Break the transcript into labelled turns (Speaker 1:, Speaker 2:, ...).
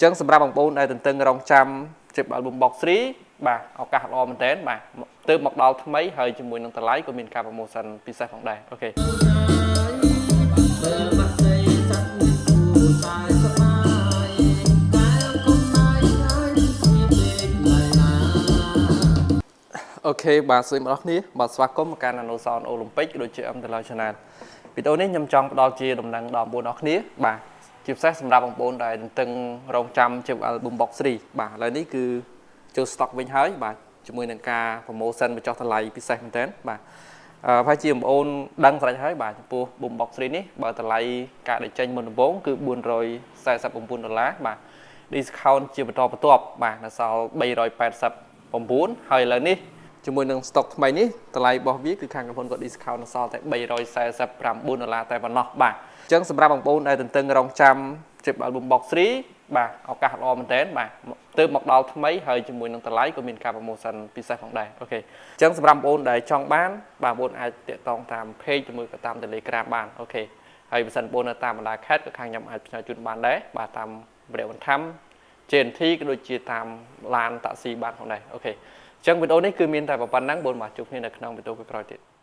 Speaker 1: ចឹងសម្រាប់បងប្អូនដែលទន្ទឹងរង់ចាំជិប album box 3បាទឱកាសល្អមែនតើបាទទើបមកដល់ថ្មីហើយជាមួយនឹងតម្លៃក៏មានការ promotion ពិសេសផងដែរអូខេ អូខេបាទសួស្តីបងប្អូនគ្នាបាទស្វាគមន៍មកកាន់ Nano Sound Olympic ដូចជា International វីដេអូនេះខ្ញុំចង់ផ្ដល់ជាដំណឹងដល់បងប្អូនអរគ្នាបាទជាពិសេសសម្រាប់បងប្អូនដែលទន្ទឹងរង់ចាំជិប album box 3បាទឥឡូវនេះគឺចូល stock វិញហើយបាទជាមួយនឹងការ promotion បញ្ចុះតម្លៃពិសេសមែនទែនបាទប្រហែលជាបងប្អូនដឹងស្រេចហើយបាទចំពោះ album box 3នេះបើតម្លៃការដេញចេញមុនដំបូងគឺ$449បាទ discount ជាបន្តបន្ទាប់បាទនៅសល់389ហើយឥឡូវនេះជាមួយនឹង stock ថ្មីនេះតម្លៃរបស់វាគឺខាងកំពុងគាត់ discount នៅសល់តែ$349តែប៉ុណ្ណោះបាទអញ្ចឹងសម្រាប់បងប្អូនដែលទន្ទឹងរង់ចាំជិប album box 3បាទឱកាសល្អមែនតើបាទទើបមកដល់ថ្មីហើយជាមួយនឹងតម្លៃក៏មានការ promotion ពិសេសផងដែរអូខេអញ្ចឹងសម្រាប់បងប្អូនដែលចង់បានបាទបងប្អូនអាចតាក់ទងតាម page ជាមួយក៏តាម Telegram បានអូខេហើយបើសិនបងប្អូននៅតាមបណ្ដាខេត្តក៏ខាងខ្ញុំអាចផ្ញើជូនបានដែរបាទតាមវិទ្យុបន្ថែម JNT ក៏ដូចជាតាមឡានតាក់ស៊ីបានផងដែរអូខេអញ្ចឹងវីដេអូនេះគឺមានតែប៉ុណ្្នឹងបងប្អូនមកជួបគ្នានៅក្នុងវីដេអូក្រោយទៀត